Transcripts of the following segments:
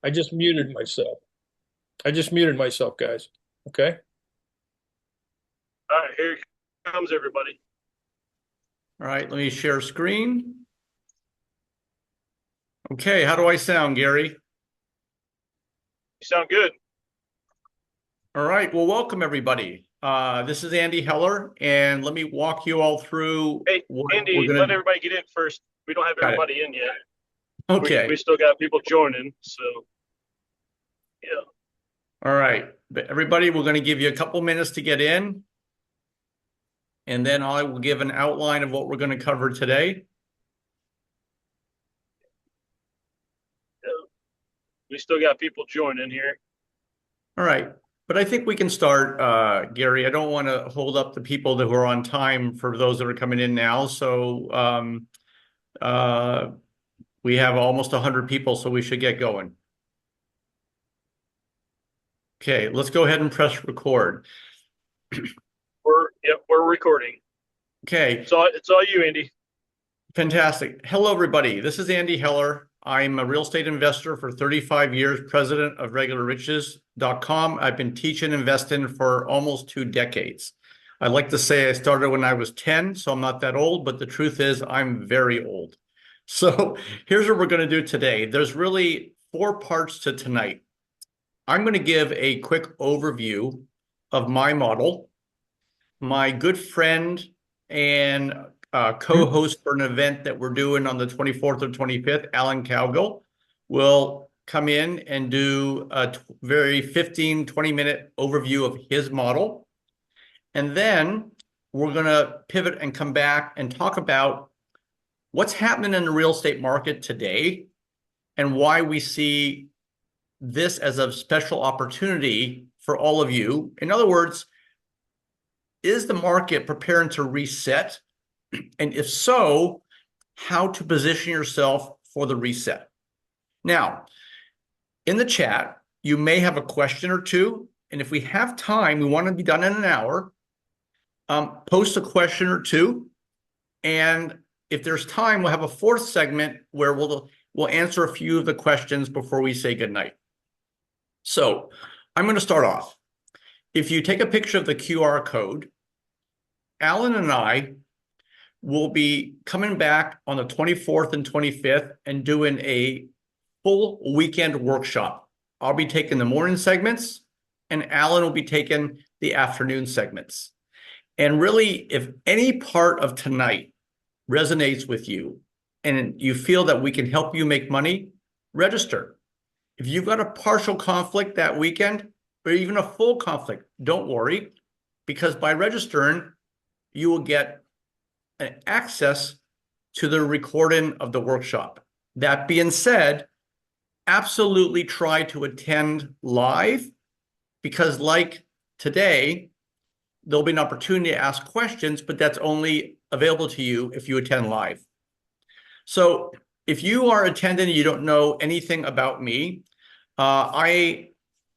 I just muted myself. I just muted myself, guys. Okay. All right, here comes everybody. All right, let me share screen. Okay, how do I sound, Gary? You sound good. All right, well, welcome everybody. This is Andy Heller, and let me walk you all through Hey, what we're Andy, let gonna. everybody get in first. We don't have Got it. everybody in yet. We Okay. still got people joining, so yeah. All right, but everybody, we're going to give you a couple minutes to get in, and then I will give an outline of what we're going to cover today. Yeah. We still got people joining here. All right, but I think we can start, Gary. I don't want to hold up the people that were on time for those that are coming in now. So we have almost 100 people, so we should get going. Okay, let's go ahead and press record. We're recording. Okay, So it's all you, Andy. fantastic. Hello, everybody. This is Andy Heller. I'm a real estate investor for 35 years, president of regularriches.com. I've been teaching investing for almost 2 decades. I like to say I started when I was 10, so I'm not that old, but the truth is I'm very old. So here's what we're going to do today. There's really 4 parts to tonight. I'm going to give a quick overview of my model. My good friend and co-host for an event that we're doing on the 24th or 25th, Alan Cowgill, will come in and do a very 15, 20-minute overview of his model. And then we're going to pivot and come back and talk about what's happening in the real estate market today and why we see this as a special opportunity for all of you. In other words, is the market preparing to reset? And if so, how to position yourself for the reset. Now, in the chat, you may have a question or two. And if we have time, we want to be done in an hour. Post a question or two. And if there's time, we'll have a fourth segment where we'll answer a few of the questions before we say goodnight. So I'm going to start off. If you take a picture of the QR code, Alan and I will be coming back on the 24th and 25th and doing a full weekend workshop. I'll be taking the morning segments, and Alan will be taking the afternoon segments. And really, if any part of tonight resonates with you and you feel that we can help you make money, register. If you've got a partial conflict that weekend, or even a full conflict, don't worry, because by registering, you will get access to the recording of the workshop. That being said, absolutely try to attend live, because like today, there'll be an opportunity to ask questions, but that's only available to you if you attend live. So if you are attending and you don't know anything about me, I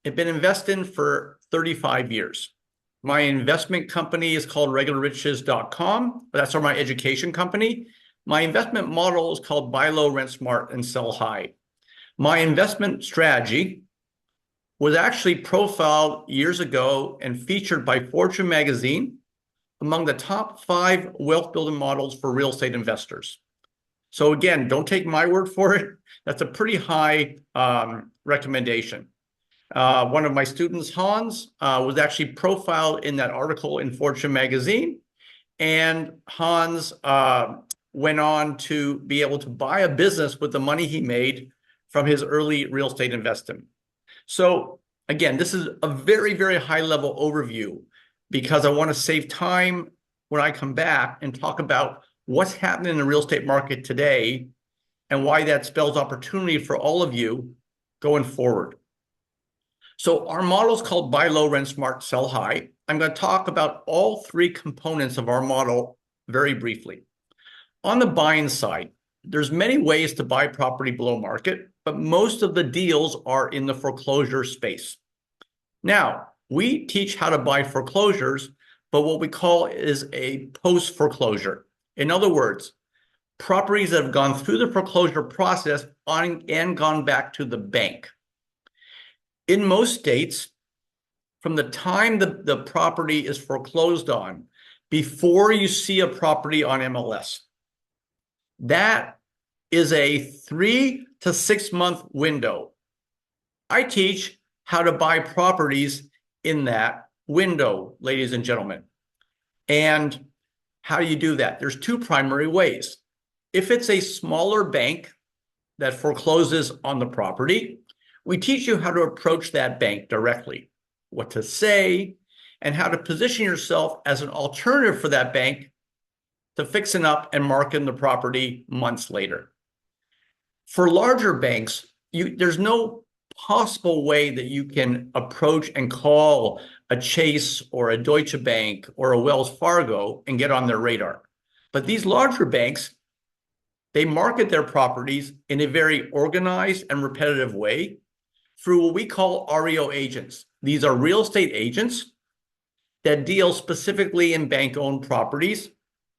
have been investing for 35 years. My investment company is called regularriches.com. That's my education company. My investment model is called buy low, rent smart, and sell high. My investment strategy was actually profiled years ago and featured by Fortune magazine among the top 5 wealth building models for real estate investors. So again, don't take my word for it. That's a pretty high recommendation. One of my students, Hans, was actually profiled in that article in Fortune magazine. And Hans went on to be able to buy a business with the money he made from his early real estate investing. So again, this is a very, very high level overview because I want to save time when I come back and talk about what's happening in the real estate market today and why that spells opportunity for all of you going forward. So our model is called buy low, rent smart, sell high. I'm going to talk about all 3 components of our model very briefly. On the buying side, there's many ways to buy property below market, but most of the deals are in the foreclosure space. Now, we teach how to buy foreclosures, but what we call is a post foreclosure. In other words, properties that have gone through the foreclosure process and gone back to the bank. In most states, from the time the property is foreclosed on, before you see a property on MLS, that is a 3 to 6 month window. I teach how to buy properties in that window, ladies and gentlemen. And how do you do that? There's two primary ways. If it's a smaller bank that forecloses on the property, we teach you how to approach that bank directly, what to say, and how to position yourself as an alternative for that bank to fixing up and marking the property months later. For larger banks, there's no possible way that you can approach and call a Chase or a Deutsche Bank or a Wells Fargo and get on their radar. But these larger banks, they market their properties in a very organized and repetitive way through what we call REO agents. These are real estate agents that deal specifically in bank-owned properties,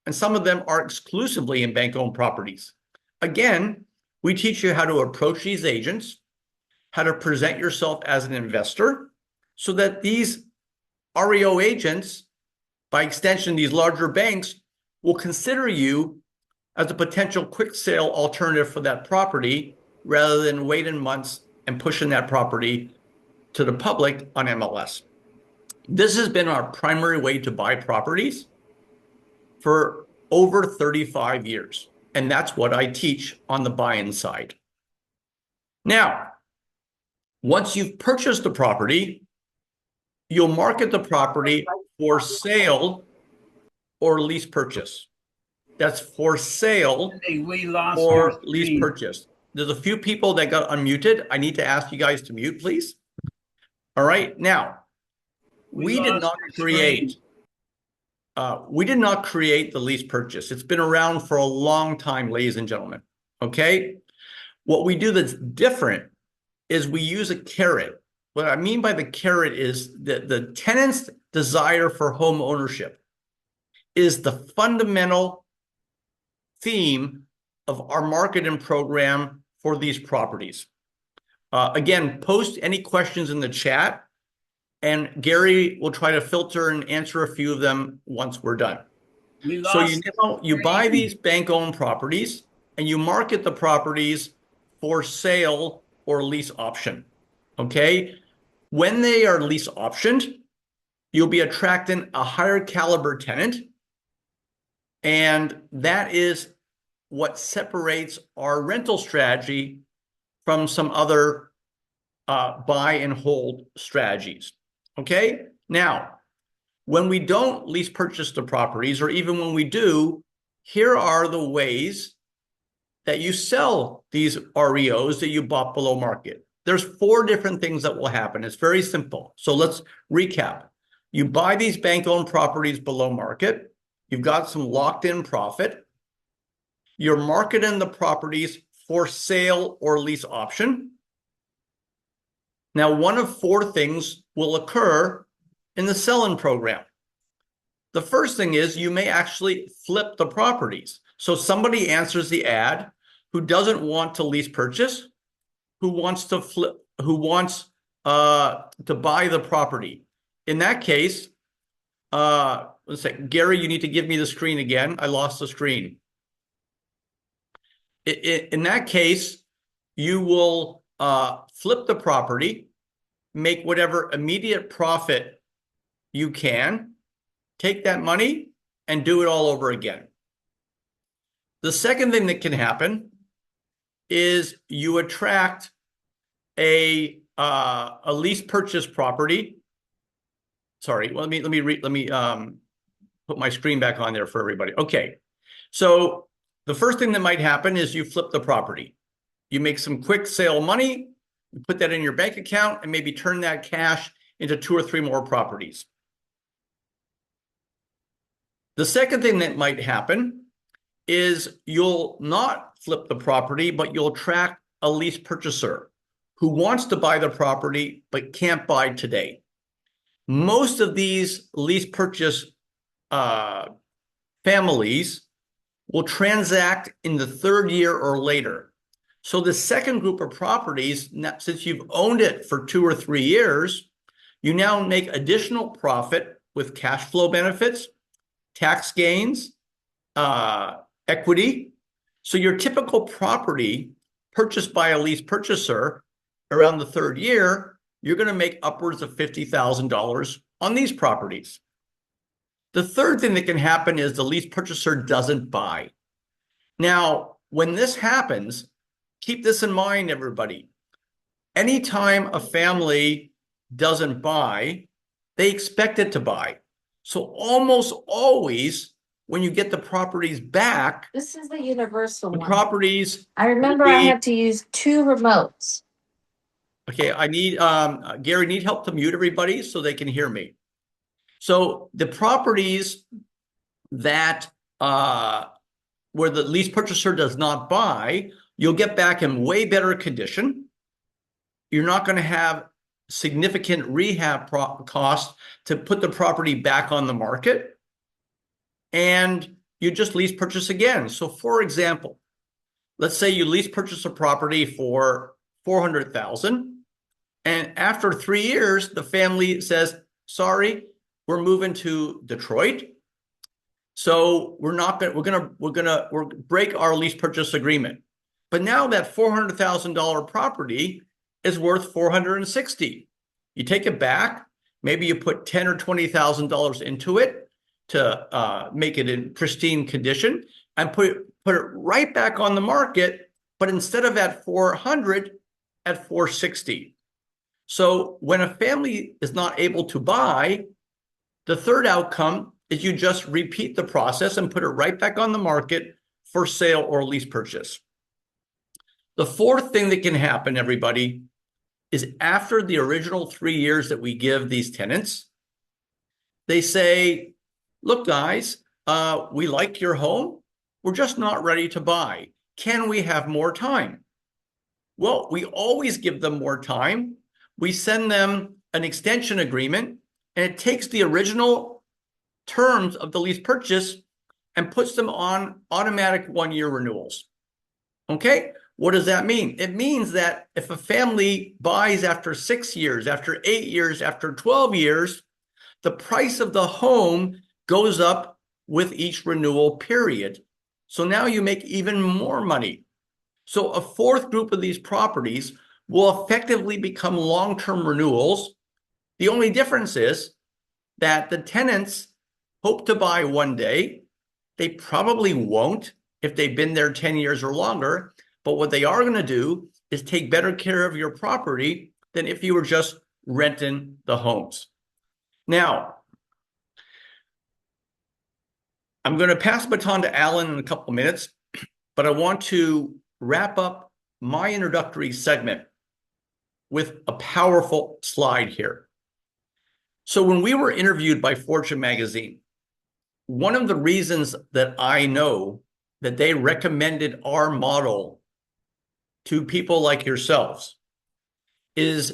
and some of them are exclusively in bank-owned properties. Again, we teach you how to approach these agents, how to present yourself as an investor, so that these REO agents, by extension, these larger banks, will consider you as a potential quick sale alternative for that property, rather than waiting months and pushing that property to the public on MLS. This has been our primary way to buy properties for over 35 years. And that's what I teach on the buy-in side. Now, once you've purchased the property, you'll market the property for sale or lease purchase. That's for sale or lease purchase. There's a few people that got unmuted. I need to ask you guys to mute, please. All right. Now, we did not create the lease purchase. It's been around for a long time, ladies and gentlemen. Okay. What we do that's different is we use a carrot. What I mean by the carrot is that the tenant's desire for home ownership is the fundamental theme of our marketing program for these properties. Again, post any questions in the chat, and Gary will try to filter and answer a few of them once we're done. So you buy these bank-owned properties and you market the properties for sale or lease option. Okay? When they are lease optioned, you'll be attracting a higher caliber tenant, and that is what separates our rental strategy from some other buy and hold strategies. Okay? Now, when we don't lease purchase the properties, or even when we do, here are the ways that you sell these REOs that you bought below market. There's 4 different things that will happen. It's very simple. So let's recap. You buy these bank-owned properties below market. You've got some locked-in profit. You're marketing the properties for sale or lease option. Now, one of 4 things will occur in the sell-in program. The first thing is you may actually flip the properties. So somebody answers the ad who doesn't want to lease purchase, who wants to flip, who wants to buy the property. In that case, let's say, Gary, you need to give me the screen again. I lost the screen. In that case, you will flip the property, make whatever immediate profit you can, take that money, and do it all over again. The second thing that can happen is you attract a lease purchase property. Sorry, let me put my screen back on there for everybody. Okay, so the first thing that might happen is you flip the property. You make some quick sale money, you put that in your bank account, and maybe turn that cash into 2 or 3 more properties. The second thing that might happen is you'll not flip the property, but you'll attract a lease purchaser who wants to buy the property but can't buy today. Most of these lease purchase families will transact in the 3rd year or later. So the second group of properties, since you've owned it for 2 or 3 years, you now make additional profit with cash flow benefits, tax gains, equity. So your typical property purchased by a lease purchaser around the 3rd year, you're going to make upwards of $50,000 on these properties. The third thing that can happen is the lease purchaser doesn't buy. Now, when this happens, keep this in mind, everybody. Anytime a family doesn't buy, they expect it to buy. So almost always, when you get the properties back, This is the universal the one. properties. I remember I had to use 2 remotes. Okay, I need Gary, need help to mute everybody so they can hear me. So the properties that where the lease purchaser does not buy, you'll get back in way better condition. You're not going to have significant rehab costs to put the property back on the market, and you just lease purchase again. So for example, let's say you lease purchase a property for $400,000, and after 3 years, the family says, sorry, we're moving to Detroit. So we're gonna break our lease purchase agreement. But now that $400,000 property is worth $460,000. You take it back, maybe you put $10,000 or $20,000 into it to make it in pristine condition and put it right back on the market, but instead of at $400,000, at $460,000. So when a family is not able to buy, the third outcome is you just repeat the process and put it right back on the market for sale or lease purchase. The fourth thing that can happen, everybody, is after the original 3 years that we give these tenants, they say, look, guys, we like your home. We're just not ready to buy. Can we have more time? Well, we always give them more time. We send them an extension agreement, and it takes the original terms of the lease purchase and puts them on automatic 1-year renewals. Okay? What does that mean? It means that if a family buys after 6 years, after 8 years, after 12 years, the price of the home goes up with each renewal period. So now you make even more money. So a fourth group of these properties will effectively become long-term renewals. The only difference is that the tenants hope to buy one day. They probably won't if they've been there 10 years or longer. But what they are going to do is take better care of your property than if you were just renting the homes. Now, I'm going to pass the baton to Alan in a couple of minutes, but I want to wrap up my introductory segment with a powerful slide here. So when we were interviewed by Fortune magazine, one of the reasons that I know that they recommended our model to people like yourselves and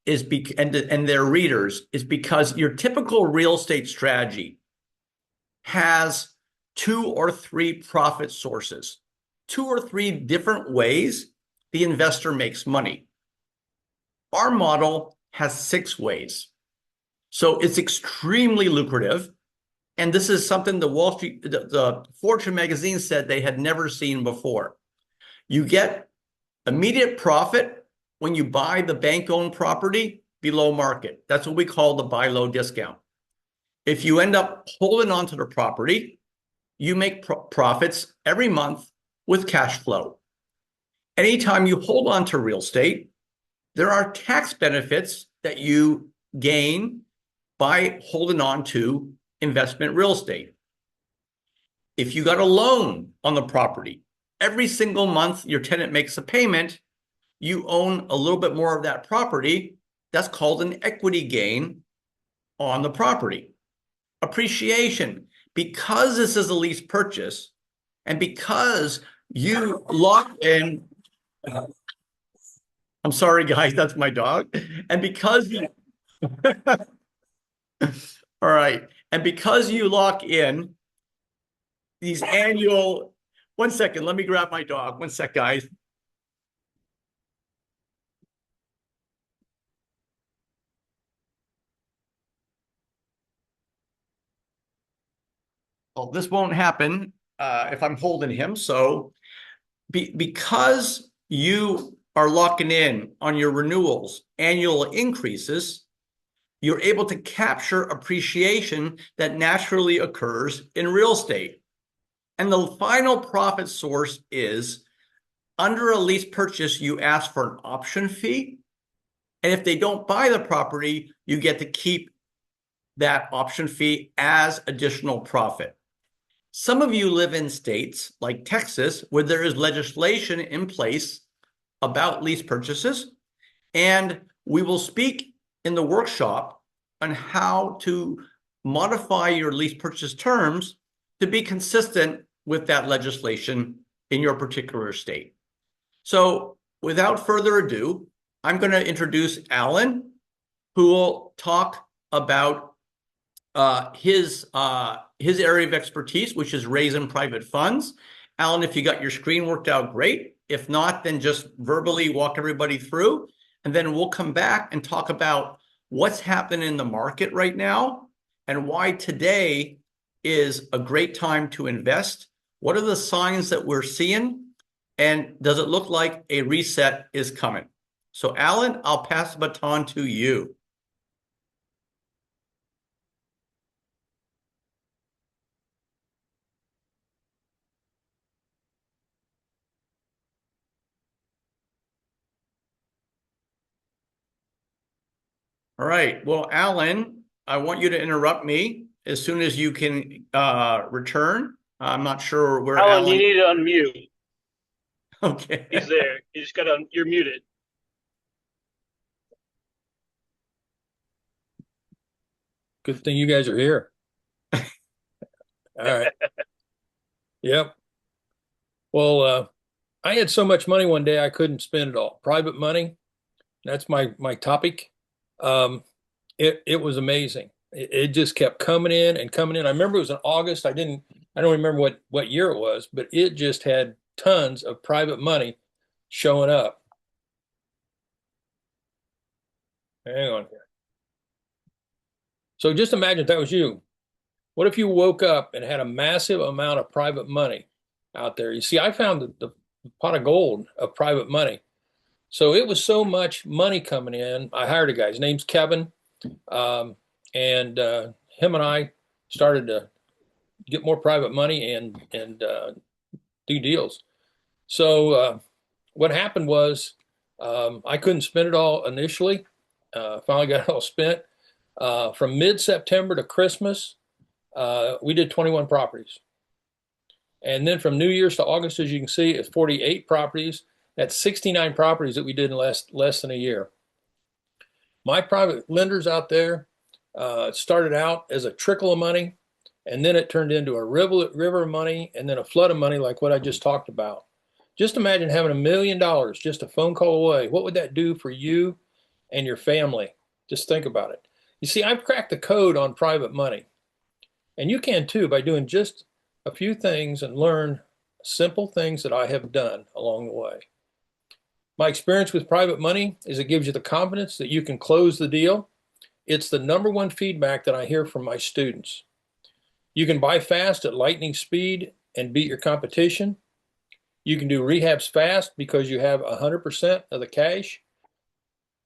their readers is because your typical real estate strategy has 2 or 3 profit sources, 2 or 3 different ways the investor makes money. Our model has 6 ways. So it's extremely lucrative. And this is something the Fortune magazine said they had never seen before. You get immediate profit when you buy the bank-owned property below market. That's what we call the buy low discount. If you end up holding onto the property, you make profits every month with cash flow. Anytime you hold on to real estate, there are tax benefits that you gain by holding on to investment real estate. If you got a loan on the property, every single month your tenant makes a payment, you own a little bit more of that property. That's called an equity gain on the property. Appreciation, because this is a lease purchase and because you lock in, I'm sorry guys, that's my dog. And because you, all right. And because you lock in these annual, one second, let me grab my dog. One sec, guys. Well, this won't happen if I'm holding him. So because you are locking in on your renewals, annual increases, you're able to capture appreciation that naturally occurs in real estate. And the final profit source is under a lease purchase, you ask for an option fee. And if they don't buy the property, you get to keep that option fee as additional profit. Some of you live in states like Texas where there is legislation in place about lease purchases, and we will speak in the workshop on how to modify your lease purchase terms to be consistent with that legislation in your particular state. So without further ado, I'm going to introduce Alan, who will talk about his area of expertise, which is raising private funds. Alan, if you got your screen worked out, great. If not, then just verbally walk everybody through, and then we'll come back and talk about what's happening in the market right now and why today is a great time to invest. What are the signs that we're seeing? And does it look like a reset is coming? So Alan, I'll pass the baton to you. All right. Well, Alan, I want you to interrupt me as soon as you can return. I'm not sure where Alan, Alan. you need to unmute. Okay. He's there. You just gotta, you're muted. Good thing you guys are here. All right. Yep. Well, I had so much money one day I couldn't spend it all. Private money, that's my topic. It was amazing. It just kept coming in and coming in. I remember it was in August. I don't remember what year it was, but it just had tons of private money showing up. Hang on here. So just imagine if that was you. What if you woke up and had a massive amount of private money out there? You see, I found the pot of gold of private money. So it was so much money coming in. I hired a guy. His name's Kevin. And him and I started to get more private money and do deals. So what happened was I couldn't spend it all initially. Finally got it all spent. From mid-September to Christmas, we did 21 properties. And then from New Year's to August, as you can see, it's 48 properties. That's 69 properties that we did in less than a year. My private lenders out there started out as a trickle of money, and then it turned into a river of money, and then a flood of money like what I just talked about. Just imagine having $1 million just a phone call away. What would that do for you and your family? Just think about it. You see, I've cracked the code on private money, and you can too by doing just a few things and learn simple things that I have done along the way. My experience with private money is it gives you the confidence that you can close the deal. It's the number one feedback that I hear from my students. You can buy fast at lightning speed and beat your competition. You can do rehabs fast because you have 100% of the cash.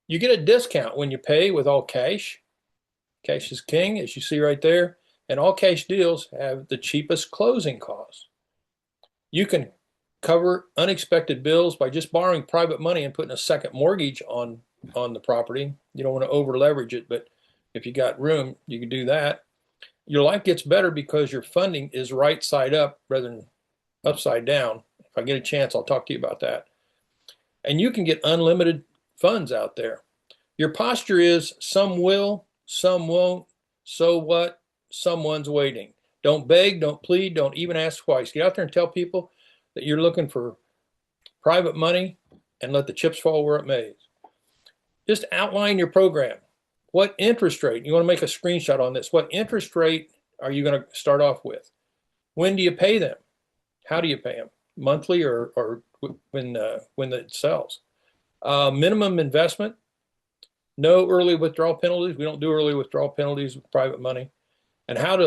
You get a discount when you pay with all cash. Cash is king, as you see right there. And all cash deals have the cheapest closing costs. You can cover unexpected bills by just borrowing private money and putting a second mortgage on the property. You don't want to over leverage it, but if you got room, you can do that. Your life gets better because your funding is right side up rather than upside down. If I get a chance, I'll talk to you about that. And you can get unlimited funds out there. Your posture is some will, some won't. So what? Someone's waiting. Don't beg, don't plead, don't even ask twice. Get out there and tell people that you're looking for private money and let the chips fall where it may. Just outline your program. What interest rate? You want to make a screenshot on this. What interest rate are you going to start off with? When do you pay them? How do you pay them? Monthly or when it sells? Minimum investment. No early withdrawal penalties. We don't do early withdrawal penalties with private money. And how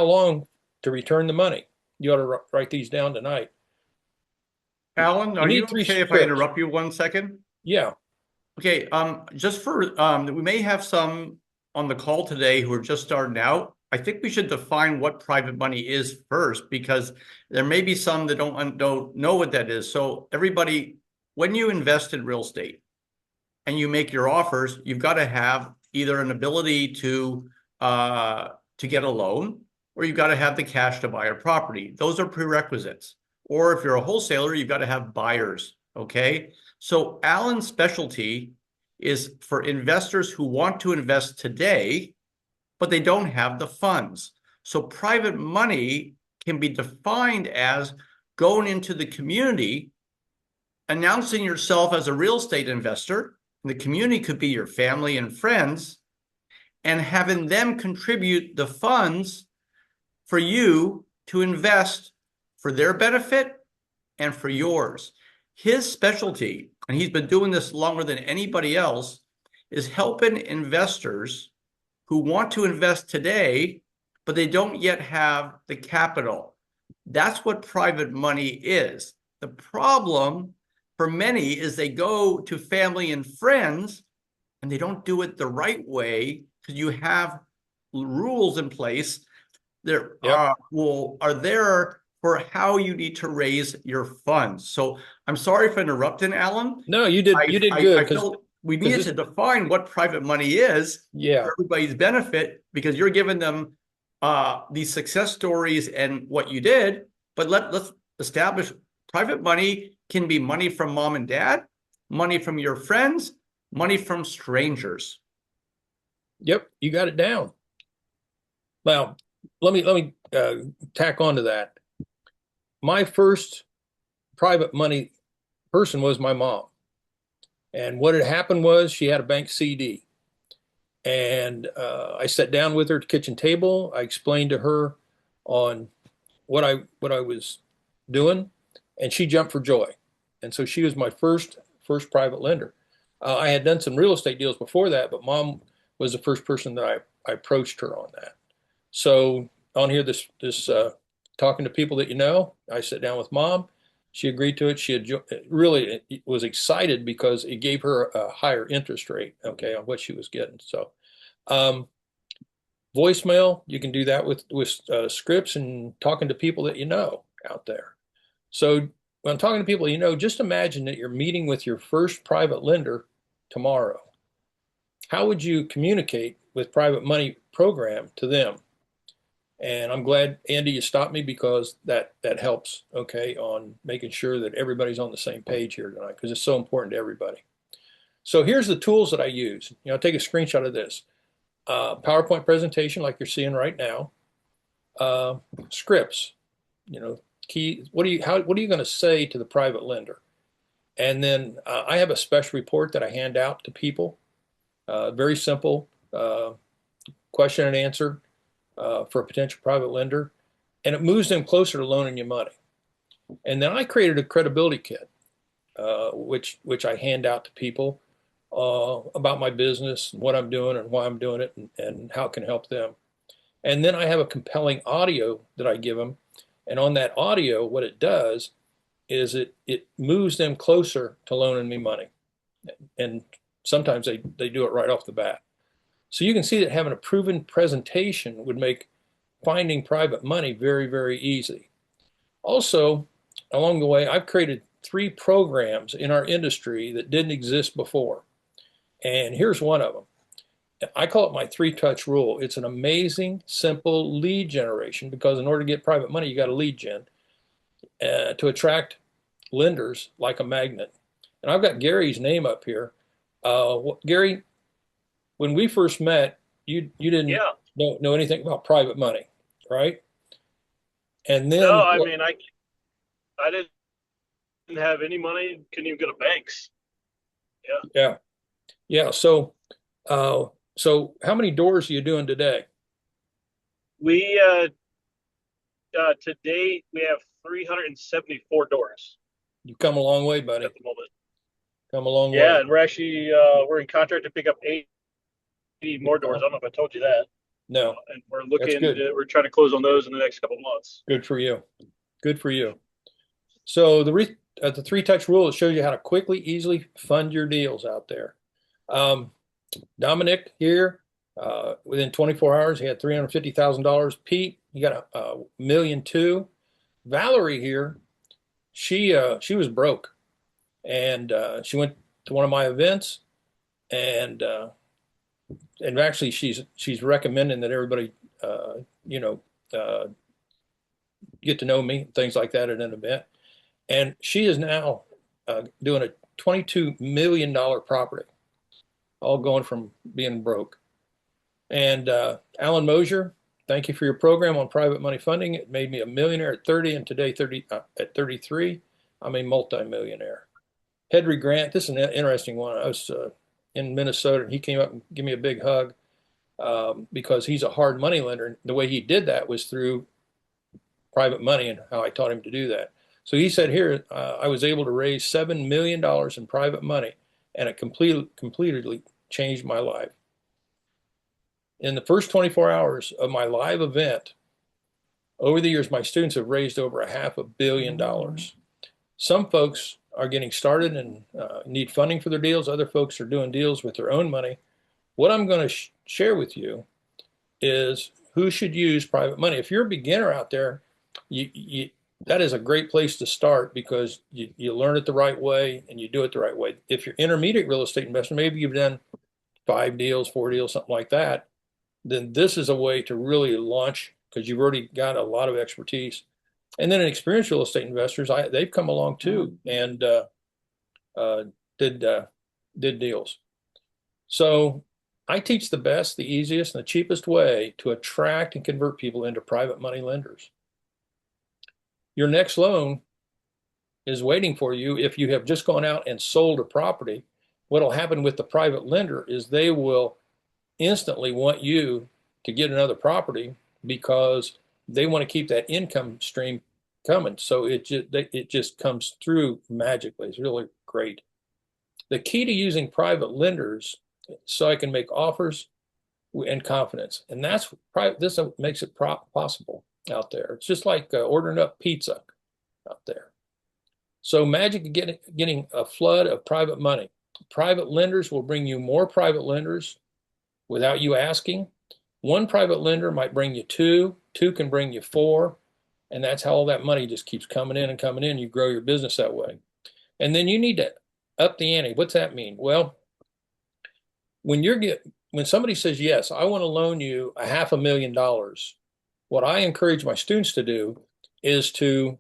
long to return the money. You ought to write these down tonight. Alan, You are you need three okay if I scripts. interrupt you 1 second? Yeah. Okay, just for we may have some on the call today who are just starting out. I think we should define what private money is first, because there may be some that don't know what that is. So everybody, when you invest in real estate and you make your offers, you've got to have either an ability to get a loan, or you've got to have the cash to buy a property. Those are prerequisites. Or if you're a wholesaler, you've got to have buyers. Okay. So Alan's specialty is for investors who want to invest today, but they don't have the funds. So private money can be defined as going into the community, announcing yourself as a real estate investor. And the community could be your family and friends, and having them contribute the funds for you to invest for their benefit and for yours. His specialty, and he's been doing this longer than anybody else, is helping investors who want to invest today, but they don't yet have the capital. That's what private money is. The problem for many is they go to family and friends and they don't do it the right way, because you have rules in place that are there for how you need to raise your funds. So I'm sorry for interrupting, Alan. No, you did good. I felt we needed to define what private money is for everybody's benefit, because you're giving them these success stories and what you did. But let's establish private money can be money from mom and dad, money from your friends, money from strangers. Yep, you got it down. Now, let me tack on to that. My first private money person was my mom. And what had happened was she had a bank CD. And I sat down with her at the kitchen table. I explained to her on what I was doing, and she jumped for joy. And so she was my first private lender. I had done some real estate deals before that, but mom was the first person that I approached her on that. So on here, this talking to people that you know, I sat down with mom. She agreed to it. She had really was excited because it gave her a higher interest rate, okay, on what she was getting. So voicemail, you can do that with scripts and talking to people that you know out there. So when I'm talking to people you know, just imagine that you're meeting with your first private lender tomorrow. How would you communicate with private money program to them? And I'm glad, Andy, you stopped me, because that helps, okay, on making sure that everybody's on the same page here tonight, because it's so important to everybody. So here's the tools that I use. You know, take a screenshot of this. PowerPoint presentation like you're seeing right now. Scripts, you know, key. What are you going to say to the private lender? And then I have a special report that I hand out to people. Very simple question and answer for a potential private lender, and it moves them closer to loaning you money. And then I created a credibility kit, which I hand out to people about my business, what I'm doing, and why I'm doing it, and how it can help them. And then I have a compelling audio that I give them, and on that audio, what it does is it moves them closer to loaning me money, and sometimes they do it right off the bat. So you can see that having a proven presentation would make finding private money very, very easy. Also, along the way, I've created 3 programs in our industry that didn't exist before. And here's one of them. I call it my 3-touch rule. It's an amazing, simple lead generation, because in order to get private money, you got to lead gen to attract lenders like a magnet. And I've got Gary's name up here. Gary, when we first met, you didn't know anything about private money, right? And then no, I mean, I didn't have any money. Couldn't even go to banks. Yeah. So how many doors are you doing today? We to date we have 374 doors. You've come a long way, buddy. At the moment. Come a long Yeah, way. and we're actually we're in contract to pick up 80 more doors. I don't know if I told you that. No, and we're that's looking. good. We're trying to close on those in the next couple of months. Good for you. Good for you. So the three-touch rule, it shows you how to quickly, easily fund your deals out there. Dominic here, within 24 hours, he had $350,000. Pete, he got a million two. Valerie here, she was broke, and she went to one of my events, and actually she's recommending that everybody you know get to know me, things like that at an event. And she is now doing a $22 million property, all going from being broke. And Alan Mosier, thank you for your program on private money funding. It made me a millionaire at 30, and today at 33, I'm a multimillionaire. Hedry Grant, this is an interesting one. I was in Minnesota, and he came up and gave me a big hug because he's a hard money lender. And the way he did that was through private money and how I taught him to do that. So he said here, I was able to raise $7 million in private money, and it completely changed my life. In the first 24 hours of my live event, over the years, my students have raised over $500 million. Some folks are getting started and need funding for their deals. Other folks are doing deals with their own money. What I'm going to share with you is who should use private money. If you're a beginner out there, that is a great place to start because you learn it the right way and you do it the right way. If you're intermediate real estate investor, maybe you've done 5 deals, 4 deals, something like that, then this is a way to really launch because you've already got a lot of expertise. And then in experienced real estate investors, they've come along too and did deals. So I teach the best, the easiest, and the cheapest way to attract and convert people into private money lenders. Your next loan is waiting for you if you have just gone out and sold a property. What will happen with the private lender is they will instantly want you to get another property because they want to keep that income stream coming. So it just comes through magically. It's really great. The key to using private lenders so I can make offers and confidence, and this makes it possible out there. It's just like ordering up pizza out there. So magic of getting a flood of private money. Private lenders will bring you more private lenders without you asking. One private lender might bring you 2, 2 can bring you 4, and that's how all that money just keeps coming in and coming in. You grow your business that way. And then you need to up the ante. What's that mean? Well, when somebody says, yes, I want to loan you $500,000, what I encourage my students to do is to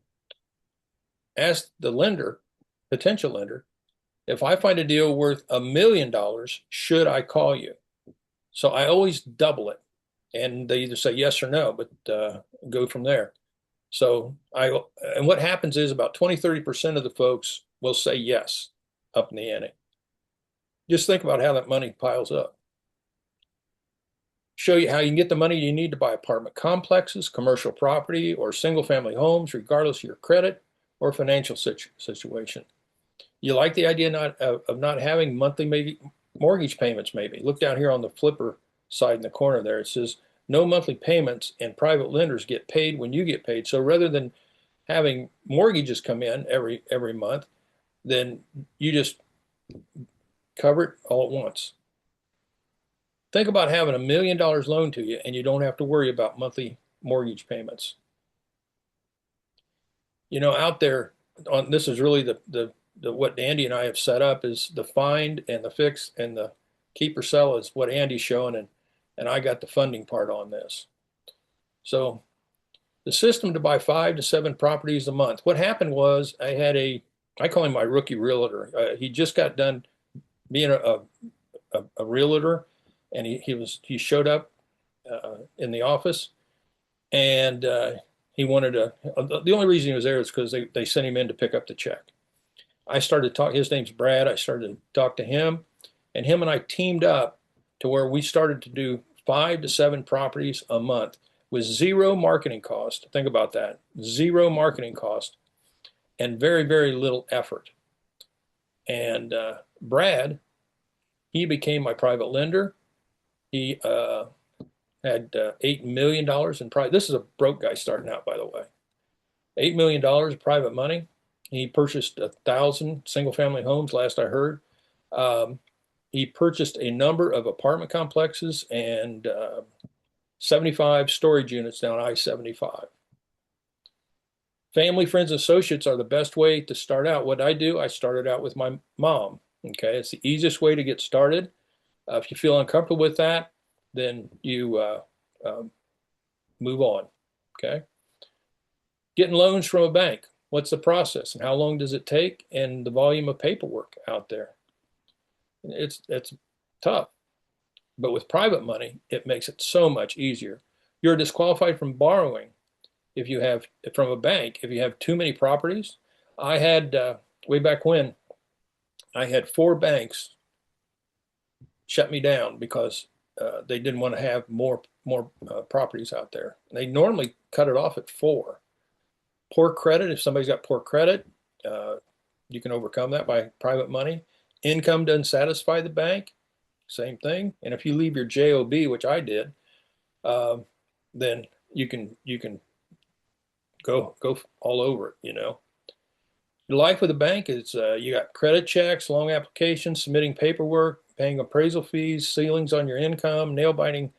ask the lender, potential lender, if I find a deal worth $1 million, should I call you? So I always double it, and they either say yes or no, but go from there. So and what happens is about 20-30% of the folks will say yes, up in the ante. Just think about how that money piles up. Show you how you can get the money you need to buy apartment complexes, commercial property, or single-family homes, regardless of your credit or financial situation. You like the idea of not having monthly maybe mortgage payments maybe. Look down here on the flipper side in the corner there. It says no monthly payments, and private lenders get paid when you get paid. So rather than having mortgages come in every month, then you just cover it all at once. Think about having $1 million loaned to you and you don't have to worry about monthly mortgage payments. You know, out there, this is really the what Andy and I have set up is the find and the fix and the keep or sell is what Andy's showing, and I got the funding part on this. So the system to buy 5 to 7 properties a month. What happened was I call him my rookie realtor. He just got done being a realtor, and he showed up in the office, and he wanted to. The only reason he was there is because they sent him in to pick up the check. I started talking. His name's Brad. I started to talk to him, and him and I teamed up to where we started to do 5 to 7 properties a month with zero marketing cost. Think about that: zero marketing cost, and very, very little effort. And Brad, he became my private lender. He had $8 million in private. This is a broke guy starting out, by the way. $8 million of private money. He purchased 1,000 single-family homes, last I heard. He purchased a number of apartment complexes and 75 storage units down I-75. Family, friends, associates are the best way to start out. What I do, I started out with my mom. Okay, it's the easiest way to get started. If you feel uncomfortable with that, then you move on. Okay. Getting loans from a bank. What's the process and how long does it take and the volume of paperwork out there? It's tough. But with private money, it makes it so much easier. You're disqualified from borrowing if you have from a bank if you have too many properties. I had way back when I had 4 banks shut me down because they didn't want to have more properties out there. They normally cut it off at 4. Poor credit, if somebody's got poor credit, you can overcome that by private money. Income doesn't satisfy the bank, same thing. And if you leave your JOB, which I did, then you can go all over it, you know. Your life with a bank is you got credit checks, long applications, submitting paperwork, paying appraisal fees, ceilings on your income, nail-biting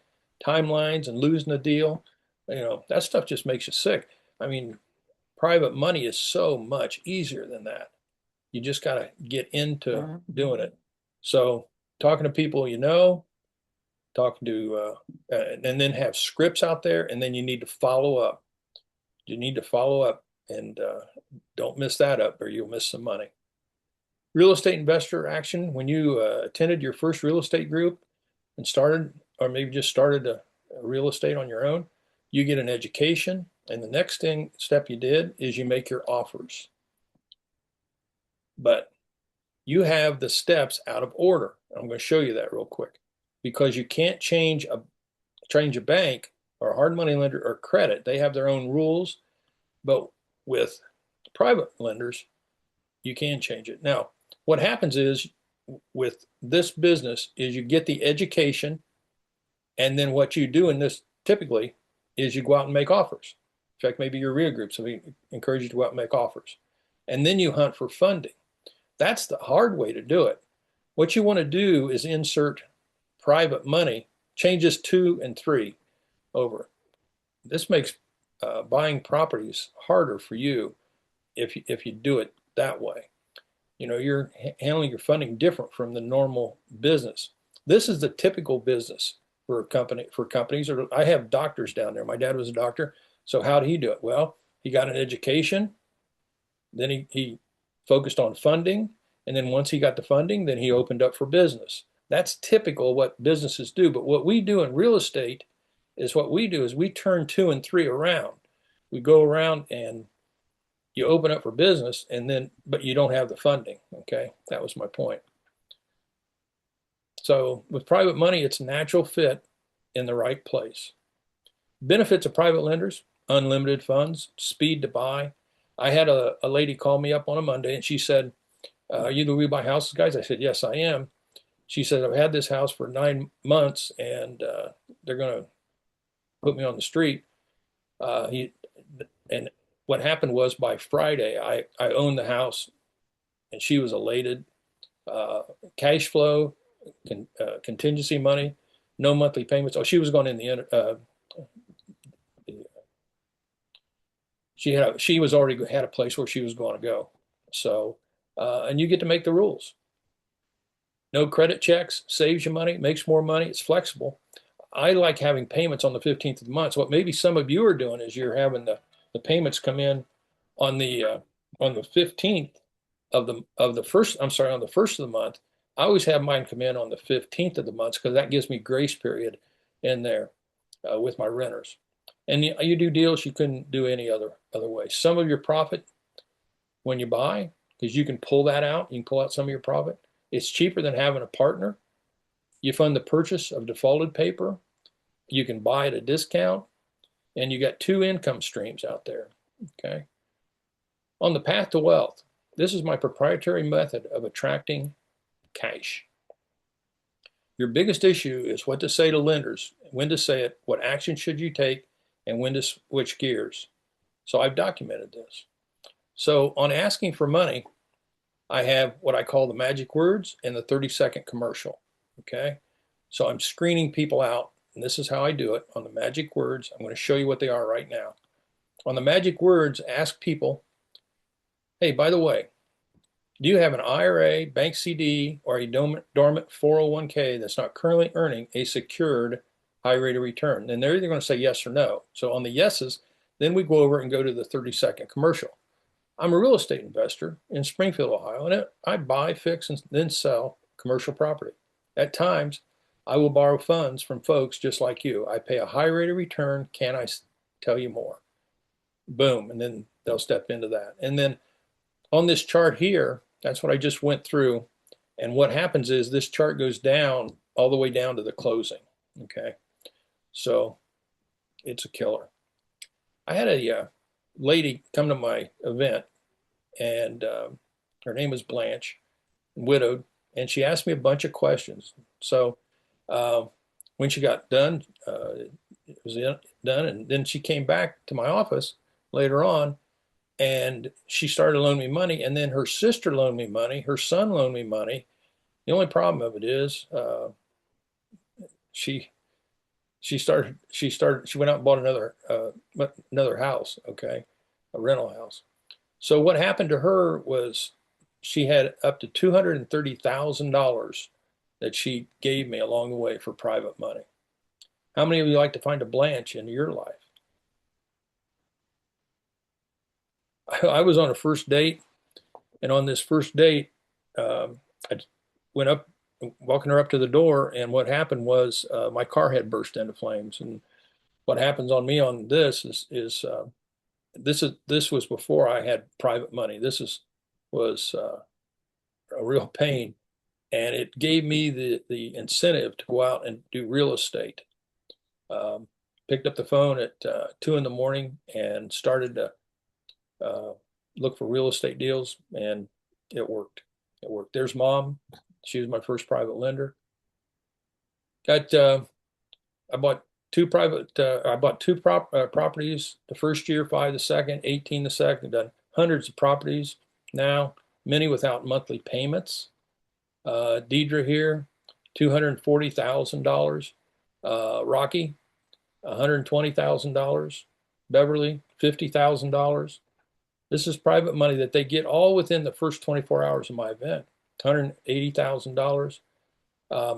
timelines, and losing a deal. You know, that stuff just makes you sick. I mean, private money is so much easier than that. You just got to get into doing it. So talking to people you know, talking to, and then have scripts out there, and then you need to follow up. You need to follow up and don't miss that up or you'll miss some money. Real estate investor action. When you attended your first real estate group and started, or maybe just started a real estate on your own, you get an education. And the next step you did is you make your offers. But you have the steps out of order. I'm going to show you that real quick because you can't change a bank or a hard money lender or credit. They have their own rules, but with private lenders, you can change it. Now, what happens is with this business is you get the education, and then what you do in this typically is you go out and make offers. In fact, maybe your REIA group, so we encourage you to go out and make offers. And then you hunt for funding. That's the hard way to do it. What you want to do is insert private money, changes 2 and 3 over. This makes buying properties harder for you if you do it that way. You know, you're handling your funding different from the normal business. This is the typical business for companies. Or I have doctors down there. My dad was a doctor. So how did he do it? Well, he got an education. Then he focused on funding. And then once he got the funding, then he opened up for business. That's typical what businesses do. But what we do in real estate is we turn 2 and 3 around. We go around and you open up for business but you don't have the funding. Okay. That was my point. So with private money, it's a natural fit in the right place. Benefits of private lenders: unlimited funds, speed to buy. I had a lady call me up on a Monday and she said, "Are you the We Buy Houses guys?" I said, "Yes, I am." She said, "I've had this house for 9 months and they're going to put me on the street." And what happened was by Friday, I owned the house and she was elated. Cash flow, contingency money, no monthly payments. Oh, she was going in the she was already had a place where she was going to go. So, and you get to make the rules. No credit checks, saves you money, makes more money. It's flexible. I like having payments on the 15th of the month. So what maybe some of you are doing is you're having the payments come in on the 15th of the first. I'm sorry, on the first of the month. I always have mine come in on the 15th of the month because that gives me grace period in there with my renters. And you do deals you couldn't do any other way. Some of your profit when you buy, because you can pull that out. You can pull out some of your profit. It's cheaper than having a partner. You fund the purchase of defaulted paper. You can buy at a discount. And you got 2 income streams out there. Okay. On the path to wealth, this is my proprietary method of attracting cash. Your biggest issue is what to say to lenders, when to say it, what action should you take, and when to switch gears. So I've documented this. So on asking for money, I have what I call the magic words and the 30-second commercial. Okay. So I'm screening people out, and this is how I do it on the magic words. I'm going to show you what they are right now. On the magic words, ask people, hey, by the way, do you have an IRA, bank CD, or a dormant 401k that's not currently earning a secured high rate of return? And they're either going to say yes or no. So on the yeses, then we go over and go to the 30-second commercial. I'm a real estate investor in Springfield, Ohio, and I buy, fix, and then sell commercial property. At times, I will borrow funds from folks just like you. I pay a high rate of return. Can I tell you more? Boom. And then they'll step into that. And then on this chart here, that's what I just went through. And what happens is this chart goes down all the way down to the closing. Okay. So it's a killer. I had a lady come to my event, and her name was Blanche, widowed, and she asked me a bunch of questions. So when she got done, it was done, and then she came back to my office later on, and she started loaning me money, and then her sister loaned me money, her son loaned me money. The only problem of it is she went out and bought another house, okay, a rental house. So what happened to her was she had up to $230,000 that she gave me along the way for private money. How many of you like to find a Blanche in your life? I was on a first date, and on this first date, I went up, walking her up to the door, and what happened was my car had burst into flames. And what happens on me on this is this was before I had private money. Was a real pain, and it gave me the incentive to go out and do real estate. Picked up the phone at 2 in the morning and started to look for real estate deals, and it worked. It worked. There's Mom. She was my first private lender. I bought two properties the first year, 5 the second, 18 the second. I've done hundreds of properties now, many without monthly payments. Deidre here, $240,000. Rocky, $120,000. Beverly, $50,000. This is private money that they get all within the first 24 hours of my event. $180,000.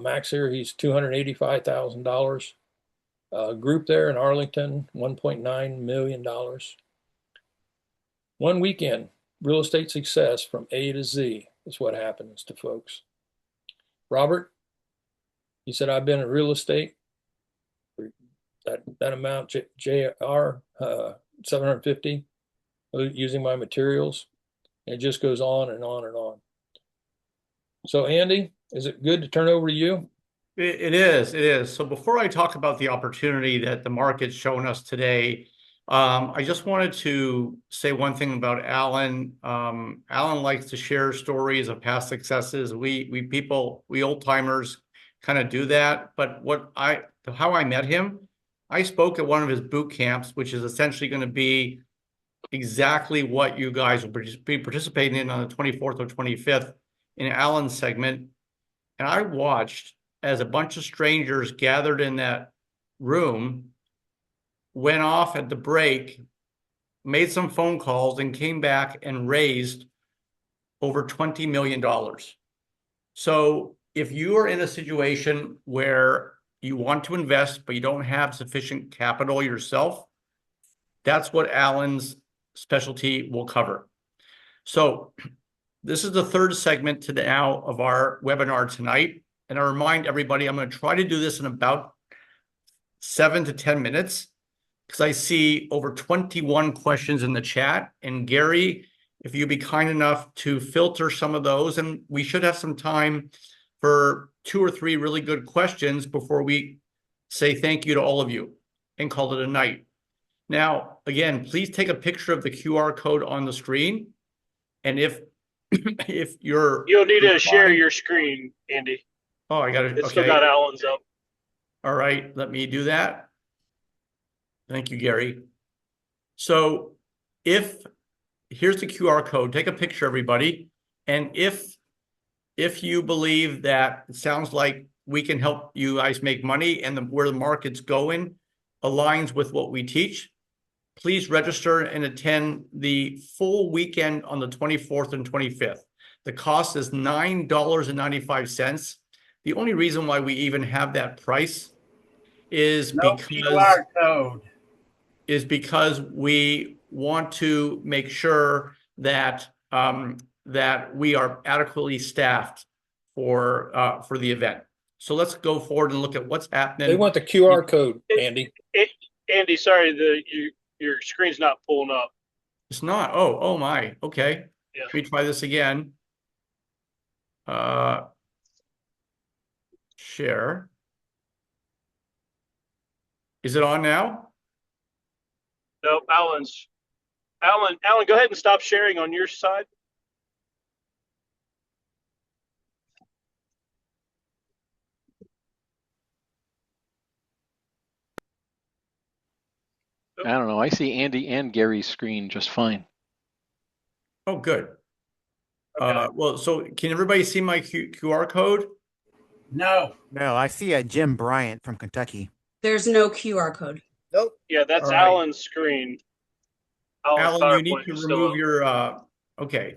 Max here, he's $285,000. Group there in Arlington, $1.9 million. One weekend, real estate success from A to Z is what happens to folks. Robert, he said, I've been in real estate for that amount, JR, 750, using my materials. And it just goes on and on and on. So Andy, is it good to turn over to you? It is. So before I talk about the opportunity that the market's shown us today, I just wanted to say one thing about Alan. Alan likes to share stories of past successes. We old timers kind of do that. But how I met him, I spoke at one of his boot camps, which is essentially going to be exactly what you guys will be participating in on the 24th or 25th in Alan's segment. And I watched as a bunch of strangers gathered in that room, went off at the break, made some phone calls, and came back and raised over $20 million. So if you are in a situation where you want to invest, but you don't have sufficient capital yourself, that's what Alan's specialty will cover. So this is the third segment to now of our webinar tonight. And I remind everybody, I'm going to try to do this in about 7 to 10 minutes because I see over 21 questions in the chat. And Gary, if you'd be kind enough to filter some of those, and we should have some time for 2 or 3 really good questions before we say thank you to all of you and call it a night. Now, again, please take a picture of the QR code on the screen. And if you'll need to share your screen, Andy. Oh, I got it. It's still Okay. got Alan's up. All right. Let me do that. Thank you, Gary. So here's the QR code. Take a picture, everybody. And if you believe that it sounds like we can help you guys make money and where the market's going aligns with what we teach, please register and attend the full weekend on the 24th and 25th. The cost is $9.95. The only reason why we even have that price is because we want to make sure that that we are adequately staffed for the event. So let's go forward and look at what's happening. They want the QR code, Andy. Andy, sorry, your screen's not pulling up. It's not. Oh my. Okay. Yeah. Let me try this again. Share. Is it on now? No, Alan, go ahead and stop sharing on your side. I don't know. I see Andy and Gary's screen just fine. Oh, good. Okay. Well, so can everybody see my QR code? No. No, I see a Jim Bryant from Kentucky. There's no QR code. Nope. Yeah, that's All right. Alan's screen. Alan, you need to remove your, okay.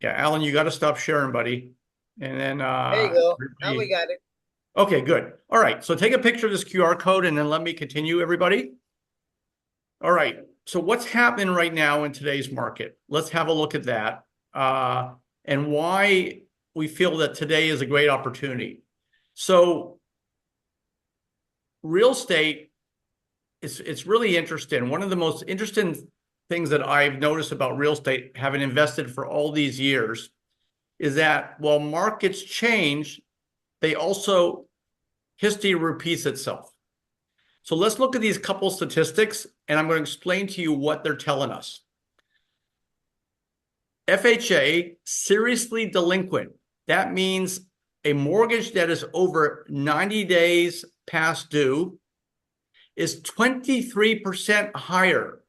Yeah, Alan, you got to stop sharing, buddy. And then, There you go. Now we got it. Okay, good. All right. So take a picture of this QR code and then let me continue, everybody. All right. So what's happening right now in today's market? Let's have a look at that and why we feel that today is a great opportunity. So real estate, it's really interesting. One of the most interesting things that I've noticed about real estate, having invested for all these years, is that while markets change, history repeats itself. So let's look at these couple statistics, and I'm going to explain to you what they're telling us. FHA, seriously delinquent. That means a mortgage that is over 90 days past due is 23% higher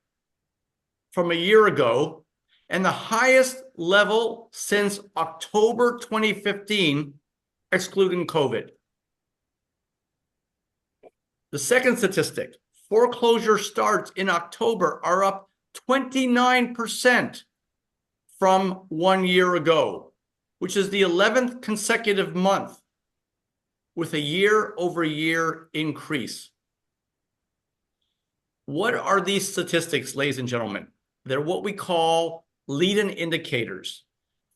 from a year ago, and the highest level since October 2015, excluding COVID. The second statistic, foreclosure starts in October are up 29% from 1 year ago, which is the 11th consecutive month with a year-over-year increase. What are these statistics, ladies and gentlemen? They're what we call leading indicators.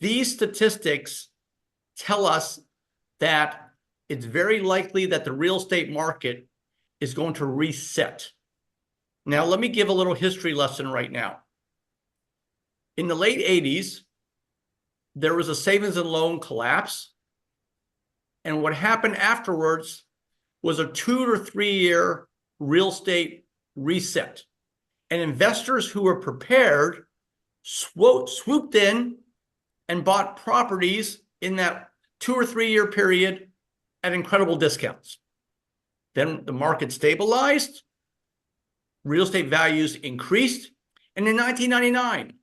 These statistics tell us that it's very likely that the real estate market is going to reset. Now, let me give a little history lesson right now. In the late 80s, there was a savings and loan collapse. And what happened afterwards was a 2 to 3 year real estate reset. And investors who were prepared swooped in and bought properties in that 2 or 3 year period at incredible discounts. Then the market stabilized, real estate values increased, and in 1999,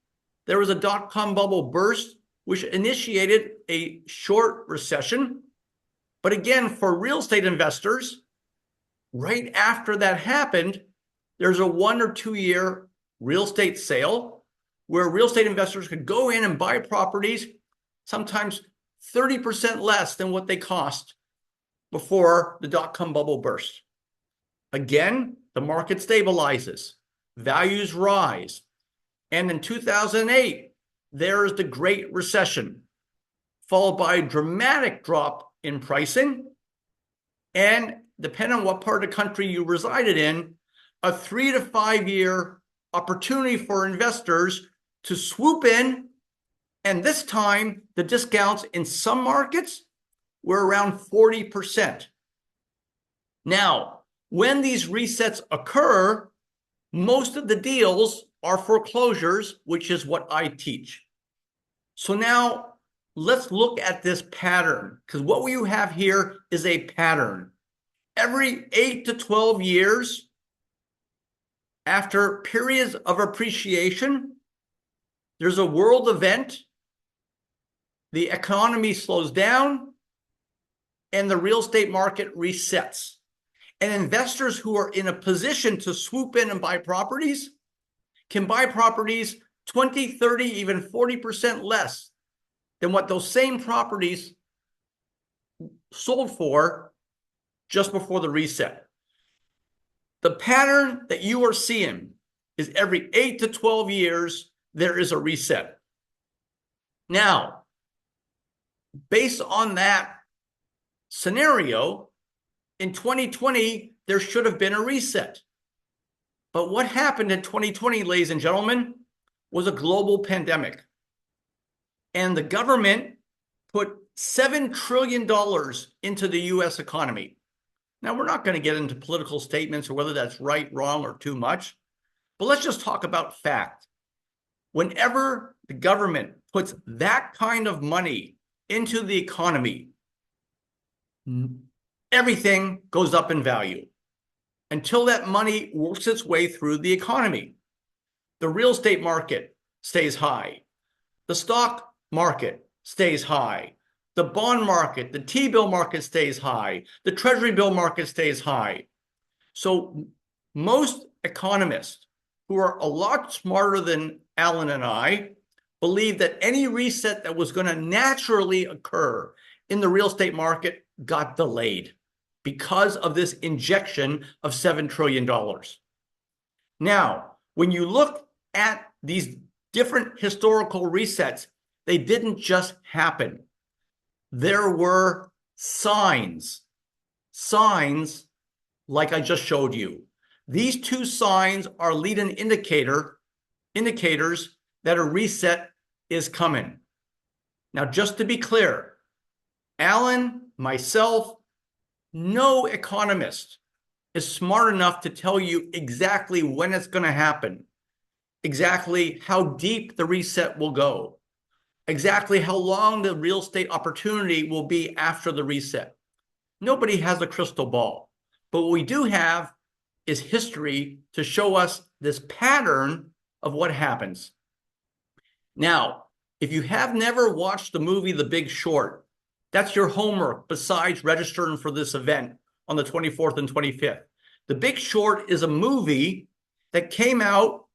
there was a dot-com bubble burst, which initiated a short recession. But again, for real estate investors, right after that happened, there's a 1 or 2 year real estate sale where real estate investors could go in and buy properties, sometimes 30% less than what they cost before the dot-com bubble burst. Again, the market stabilizes, values rise. And in 2008, there is the Great Recession, followed by a dramatic drop in pricing. And depending on what part of the country you resided in, a 3 to 5 year opportunity for investors to swoop in. And this time, the discounts in some markets were around 40%. Now, when these resets occur, most of the deals are foreclosures, which is what I teach. So now let's look at this pattern, because what you have here is a pattern. Every 8 to 12 years, after periods of appreciation, there's a world event, the economy slows down, and the real estate market resets. And investors who are in a position to swoop in and buy properties can buy properties 20, 30, even 40% less than what those same properties sold for just before the reset. The pattern that you are seeing is every 8 to 12 years, there is a reset. Now, based on that scenario, in 2020, there should have been a reset. But what happened in 2020, ladies and gentlemen, was a global pandemic. And the government put $7 trillion into the US economy. Now, we're not going to get into political statements or whether that's right, wrong, or too much, but let's just talk about fact. Whenever the government puts that kind of money into the economy, everything goes up in value until that money works its way through the economy. The real estate market stays high. The stock market stays high. The bond market, the T-bill market stays high. The treasury bill market stays high. So most economists who are a lot smarter than Alan and I believe that any reset that was going to naturally occur in the real estate market got delayed because of this injection of $7 trillion. Now, when you look at these different historical resets, they didn't just happen. There were signs like I just showed you. These two signs are leading indicators that a reset is coming. Now, just to be clear, Alan, myself, no economist is smart enough to tell you exactly when it's going to happen, exactly how deep the reset will go, exactly how long the real estate opportunity will be after the reset. Nobody has a crystal ball, but what we do have is history to show us this pattern of what happens. Now, if you have never watched the movie The Big Short, that's your homework besides registering for this event on the 24th and 25th. The Big Short is a movie that came out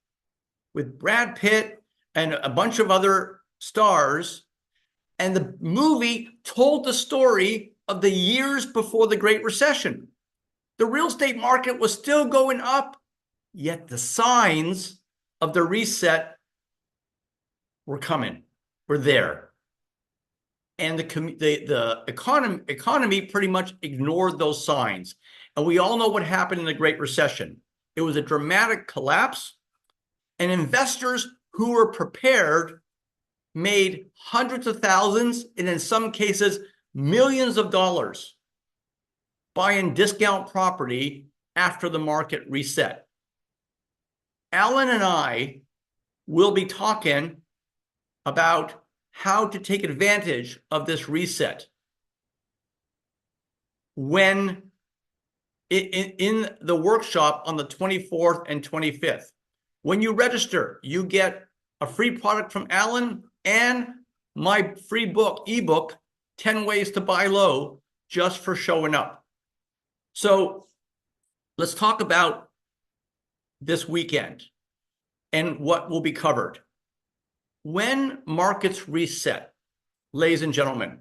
with Brad Pitt and a bunch of other stars, and the movie told the story of the years before the Great Recession. The real estate market was still going up, yet the signs of the reset were coming, were there. And the economy pretty much ignored those signs. And we all know what happened in the Great Recession. It was a dramatic collapse, and investors who were prepared made hundreds of thousands, and in some cases, millions of dollars buying discount property after the market reset. Alan and I will be talking about how to take advantage of this reset when in the workshop on the 24th and 25th. When you register, you get a free product from Alan and my free book, ebook, 10 Ways to Buy Low, just for showing up. So let's talk about this weekend and what will be covered. When markets reset, ladies and gentlemen,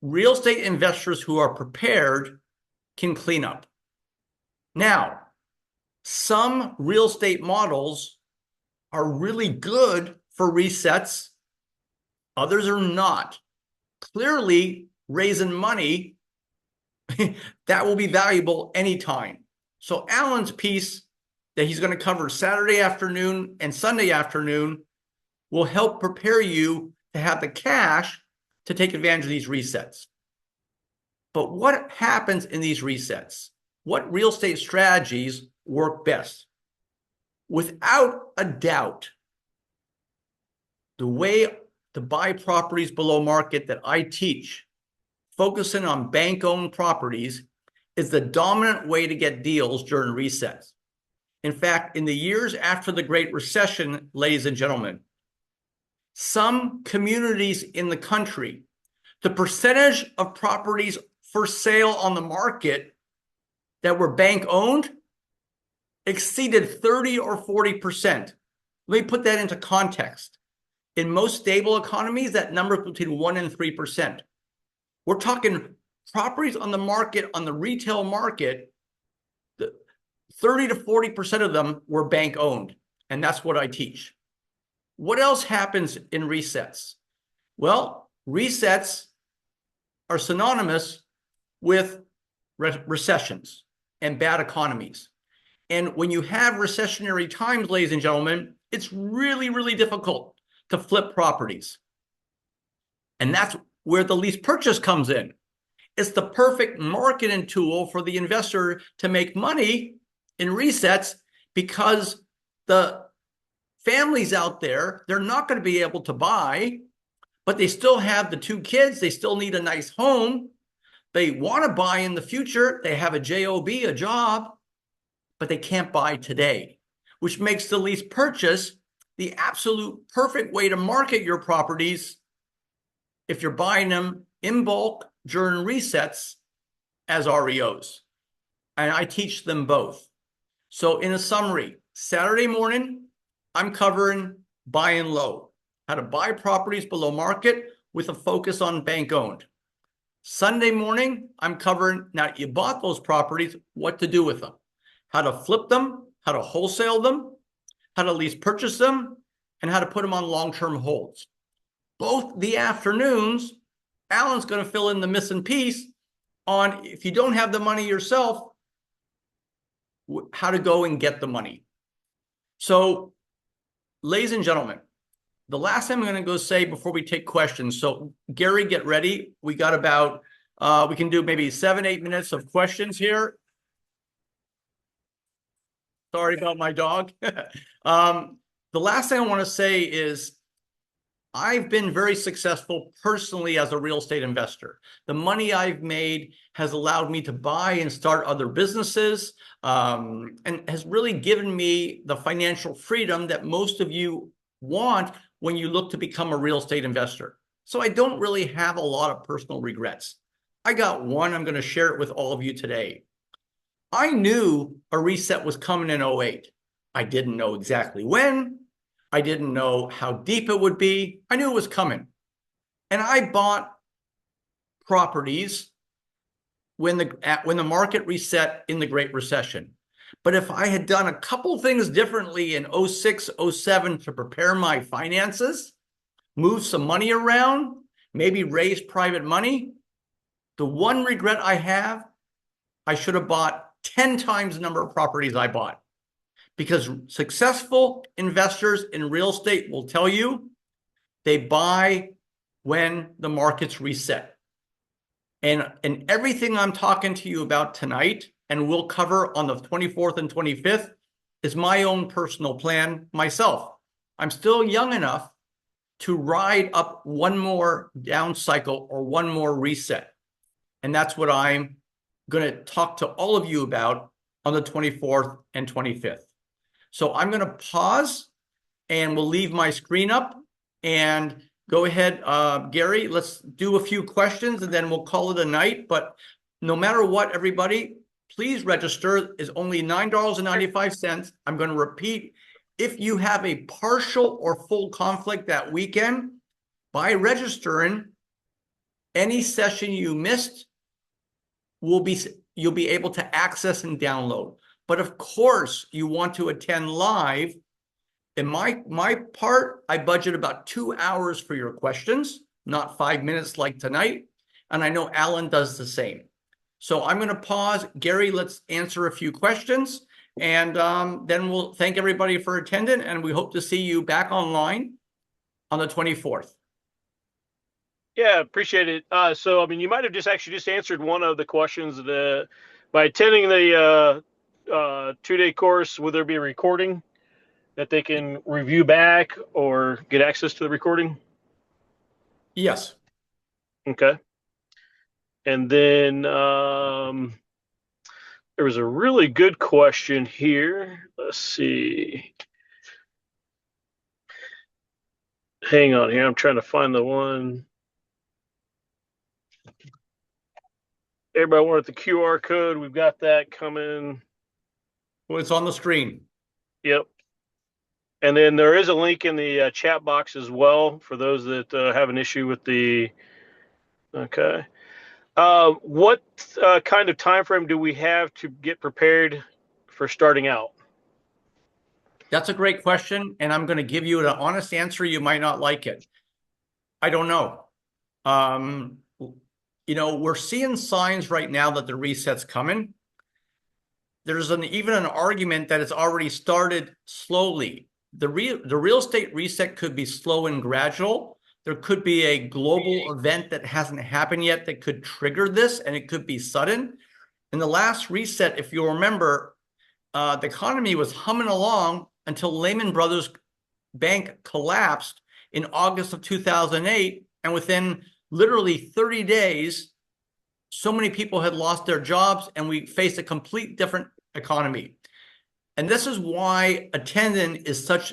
real estate investors who are prepared can clean up. Now, some real estate models are really good for resets. Others are not. Clearly, raising money, that will be valuable anytime. So Alan's piece that he's going to cover Saturday afternoon and Sunday afternoon will help prepare you to have the cash to take advantage of these resets. But what happens in these resets? What real estate strategies work best? Without a doubt, the way to buy properties below market that I teach, focusing on bank-owned properties, is the dominant way to get deals during resets. In fact, in the years after the Great Recession, ladies and gentlemen, some communities in the country, the percentage of properties for sale on the market that were bank-owned exceeded 30 or 40%. Let me put that into context. In most stable economies, that number is between 1 and 3%. We're talking properties on the market, on the retail market, 30 to 40% of them were bank-owned, and that's what I teach. What else happens in resets? Well, resets are synonymous with recessions and bad economies. And when you have recessionary times, ladies and gentlemen, it's really, really difficult to flip properties. And that's where the lease purchase comes in. It's the perfect marketing tool for the investor to make money in resets, because the families out there, they're not going to be able to buy, but they still have the 2 kids. They still need a nice home. They want to buy in the future. They have a job, a job, but they can't buy today, which makes the lease purchase the absolute perfect way to market your properties if you're buying them in bulk during resets as REOs. And I teach them both. So in a summary, Saturday morning, I'm covering buy and low, how to buy properties below market with a focus on bank-owned. Sunday morning, I'm covering, now you bought those properties, what to do with them, how to flip them, how to wholesale them, how to lease purchase them, and how to put them on long-term holds. Both the afternoons, Alan's going to fill in the missing piece on, if you don't have the money yourself, how to go and get the money. So, ladies and gentlemen, the last thing I'm going to go say before we take questions. So, Gary, get ready. We got about, we can do maybe 7-8 minutes of questions here. Sorry about my dog. The last thing I want to say is I've been very successful personally as a real estate investor. The money I've made has allowed me to buy and start other businesses, and has really given me the financial freedom that most of you want when you look to become a real estate investor. So I don't really have a lot of personal regrets. I got one. I'm going to share it with all of you today. I knew a reset was coming in 2008. I didn't know exactly when. I didn't know how deep it would be. I knew it was coming. And I bought properties when the market reset in the Great Recession. But if I had done a couple things differently in 2006, 2007 to prepare my finances, move some money around, maybe raise private money, the one regret I have, I should have bought 10 times the number of properties I bought. Because successful investors in real estate will tell you they buy when the markets reset. And everything I'm talking to you about tonight, and we'll cover on the 24th and 25th, is my own personal plan myself. I'm still young enough to ride up one more down cycle or one more reset. And that's what I'm going to talk to all of you about on the 24th and 25th. So I'm going to pause and we'll leave my screen up and go ahead, Gary, let's do a few questions and then we'll call it a night. But no matter what, everybody, please register. It's only $9.95. I'm going to repeat, if you have a partial or full conflict that weekend, by registering, any session you missed you'll be able to access and download. But of course, you want to attend live. In my part, I budget about 2 hours for your questions, not 5 minutes like tonight. And I know Alan does the same. So I'm going to pause. Gary, let's answer a few questions. And then we'll thank everybody for attending. And we hope to see you back online on the 24th. Yeah, appreciate it. So, I mean, you might have just answered one of the questions. By attending the 2-day course, will there be a recording that they can review back or get access to the recording? Yes. Okay. And then there was a really good question here. Let's see. Hang on here. I'm trying to find the one. Everybody wanted the QR code. We've got that coming. Well, it's on the screen. Yep. And then there is a link in the chat box as well for those that have an issue with the. Okay. What kind of time frame do we have to get prepared for starting out? That's a great question, and I'm going to give you an honest answer. You might not like it. I don't know. We're seeing signs right now that the reset's coming. There's even an argument that it's already started slowly. The real estate reset could be slow and gradual. There could be a global event that hasn't happened yet that could trigger this, and it could be sudden. In the last reset, if you remember, the economy was humming along until Lehman Brothers Bank collapsed in August of 2008. And within literally 30 days, so many people had lost their jobs and we faced a complete different economy. And this is why attending is such,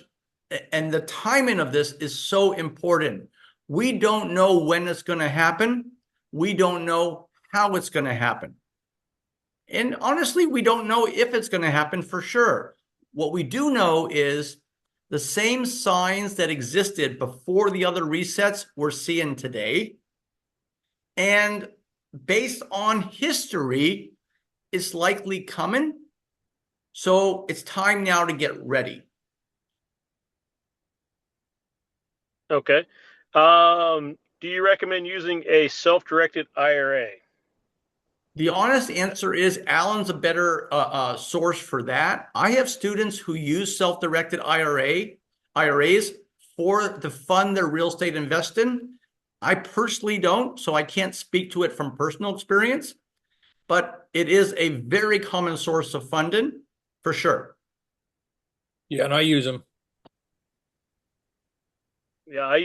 and the timing of this is so important. We don't know when it's going to happen. We don't know how it's going to happen. And honestly, we don't know if it's going to happen for sure. What we do know is the same signs that existed before the other resets we're seeing today. And based on history, it's likely coming. So it's time now to get ready. Okay. Do you recommend using a self-directed IRA? The honest answer is Alan's a better source for that. I have students who use self-directed IRAs to fund their real estate investing. I personally don't, so I can't speak to it from personal experience, but it is a very common source of funding for sure. Yeah, and I use them. Yeah, I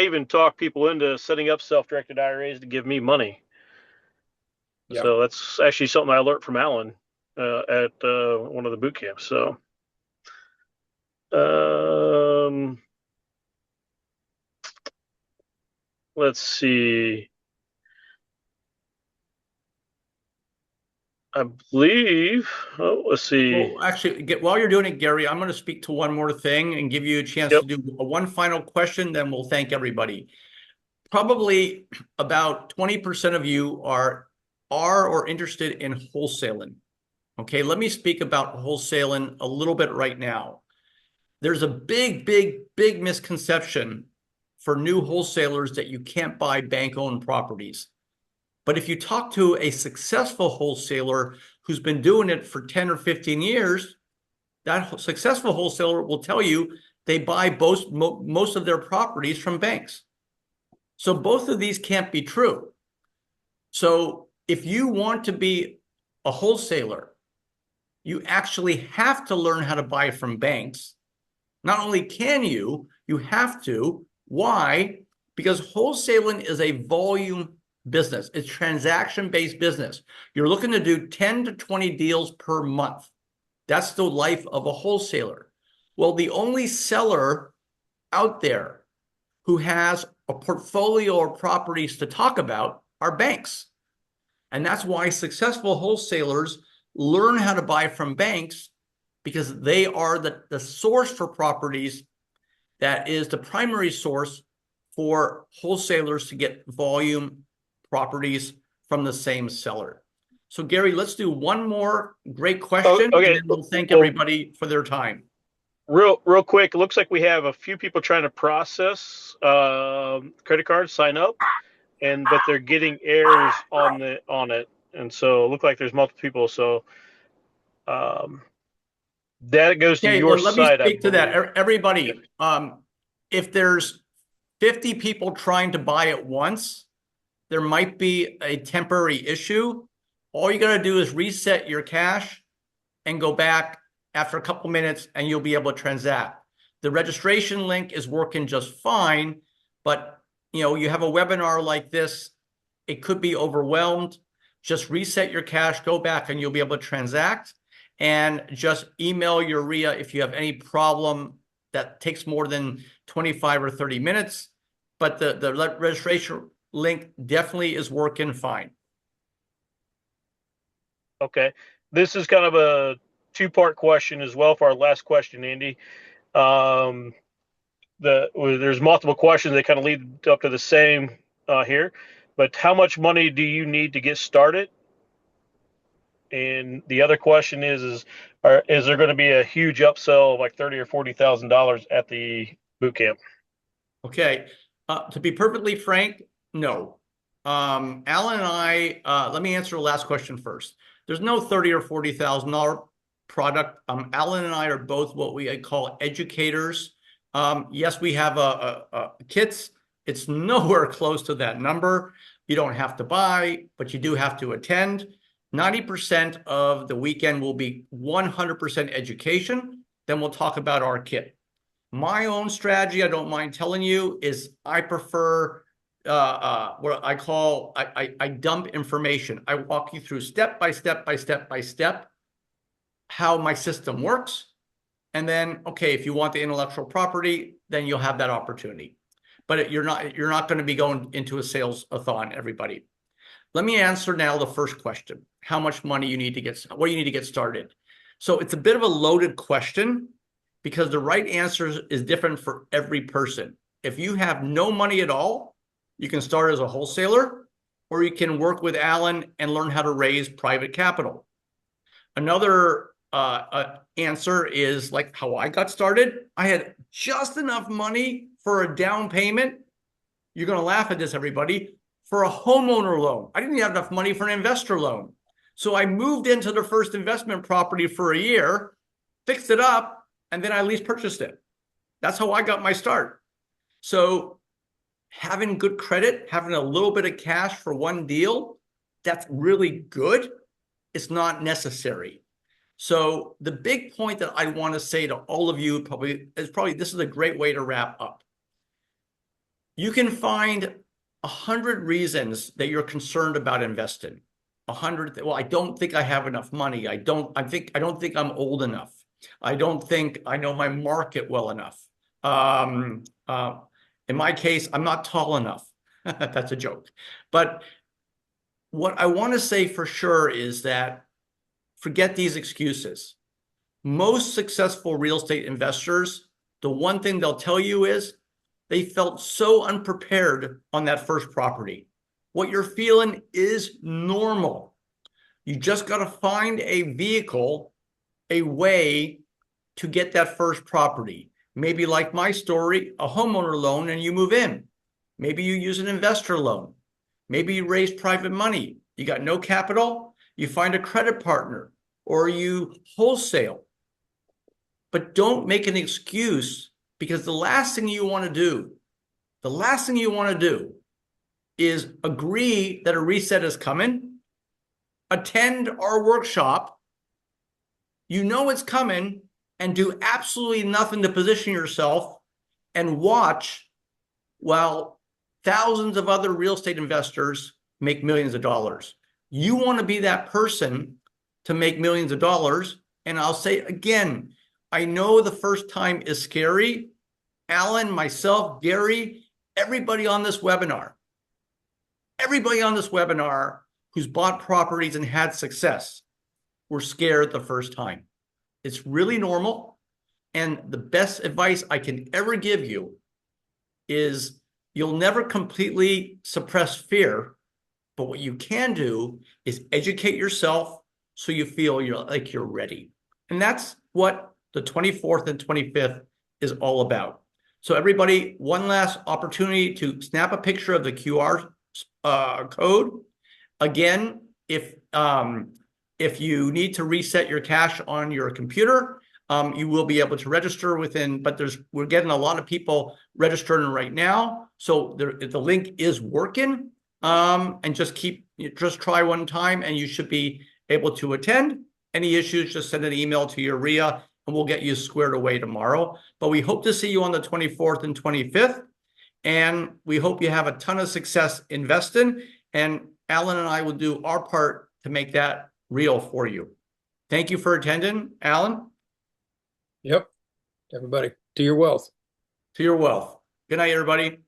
even talk people into setting up self-directed IRAs to give me money. Yeah. So that's actually something I learned from Alan at one of the boot camps. So, let's see. I believe. Oh, let's see. Well, actually, while you're doing it, Gary, I'm going to speak to one more thing and give you a chance to do one final question, then we'll thank everybody. Probably about 20% of you are or interested in wholesaling. Okay, let me speak about wholesaling a little bit right now. There's a big misconception for new wholesalers that you can't buy bank-owned properties. But if you talk to a successful wholesaler who's been doing it for 10 or 15 years, that successful wholesaler will tell you they buy most of their properties from banks. So both of these can't be true. So if you want to be a wholesaler, you actually have to learn how to buy from banks. Not only can you have to. Why? Because wholesaling is a volume business. It's transaction-based business. You're looking to do 10 to 20 deals per month. That's the life of a wholesaler. Well, the only seller out there who has a portfolio of properties to talk about are banks. And that's why successful wholesalers learn how to buy from banks, because they are the source for properties that is the primary source for wholesalers to get volume properties from the same seller. So Gary, let's do one more great question, okay. And then we'll thank everybody for their time. Real quick, it looks like we have a few people trying to process credit cards, sign up, but they're getting errors on it, and so it looks like there's multiple people. So that goes to your let side. me speak to that. Everybody, if there's 50 people trying to buy at once, there might be a temporary issue. All you got to do is reset your cash and go back after a couple minutes and you'll be able to transact. The registration link is working just fine, but you have a webinar like this, it could be overwhelmed. Just reset your cash, go back, and you'll be able to transact. And just email your RIA if you have any problem that takes more than 25 or 30 minutes. But the registration link definitely is working fine. Okay. This is kind of a two-part question as well for our last question, Andy. There's multiple questions that kind of lead up to the same here, but how much money do you need to get started? And the other question is there going to be a huge upsell of like $30,000 or $40,000 at the boot camp? Okay. To be perfectly frank, no. Alan and I, let me answer the last question first. There's no $30,000 or $40,000 product. Alan and I are both what we call educators. Yes, we have kits. It's nowhere close to that number. You don't have to buy, but you do have to attend. 90% of the weekend will be 100% education. Then we'll talk about our kit. My own strategy, I don't mind telling you, is I prefer what I call, I dump information. I walk you through step by step how my system works. And then, okay, if you want the intellectual property, then you'll have that opportunity. But you're not going to be going into a sales-a-thon, everybody. Let me answer now the first question. How much money you need to get, what do you need to get started? So it's a bit of a loaded question because the right answer is different for every person. If you have no money at all, you can start as a wholesaler, or you can work with Alan and learn how to raise private capital. Another answer is like how I got started. I had just enough money for a down payment. You're going to laugh at this, everybody. For a homeowner loan. I didn't have enough money for an investor loan. So I moved into the first investment property for a year, fixed it up, and then I lease purchased it. That's how I got my start. So having good credit, having a little bit of cash for one deal, that's really good. It's not necessary. So the big point that I want to say to all of you is this is a great way to wrap up. You can find 100 reasons that you're concerned about investing. 100. Well, I don't think I have enough money. I don't think I'm old enough. I don't think I know my market well enough. In my case, I'm not tall enough. That's a joke. But what I want to say for sure is that forget these excuses. Most successful real estate investors, the one thing they'll tell you is they felt so unprepared on that first property. What you're feeling is normal. You just got to find a vehicle, a way to get that first property. Maybe like my story, a homeowner loan and you move in. Maybe you use an investor loan. Maybe you raise private money. You got no capital, you find a credit partner or you wholesale. But don't make an excuse, because the last thing you want to do is agree that a reset is coming, attend our workshop, you know it's coming, and do absolutely nothing to position yourself and watch while thousands of other real estate investors make millions of dollars. You want to be that person to make millions of dollars. And I'll say again, I know the first time is scary. Alan, myself, Gary, everybody on this webinar who's bought properties and had success were scared the first time. It's really normal. And the best advice I can ever give you is you'll never completely suppress fear, but what you can do is educate yourself so you feel you're ready. And that's what the 24th and 25th is all about. So everybody, one last opportunity to snap a picture of the QR code. Again, if you need to reset your cash on your computer, you will be able to register within, but we're getting a lot of people registering right now. So the link is working, and just try one time and you should be able to attend. Any issues, just send an email to your RIA and we'll get you squared away tomorrow. But we hope to see you on the 24th and 25th. and we hope you have a ton of success investing. And Alan and I will do our part to make that real for you. Thank you for attending, Alan. Yep. Everybody, to your wealth. To your wealth. Good night, everybody.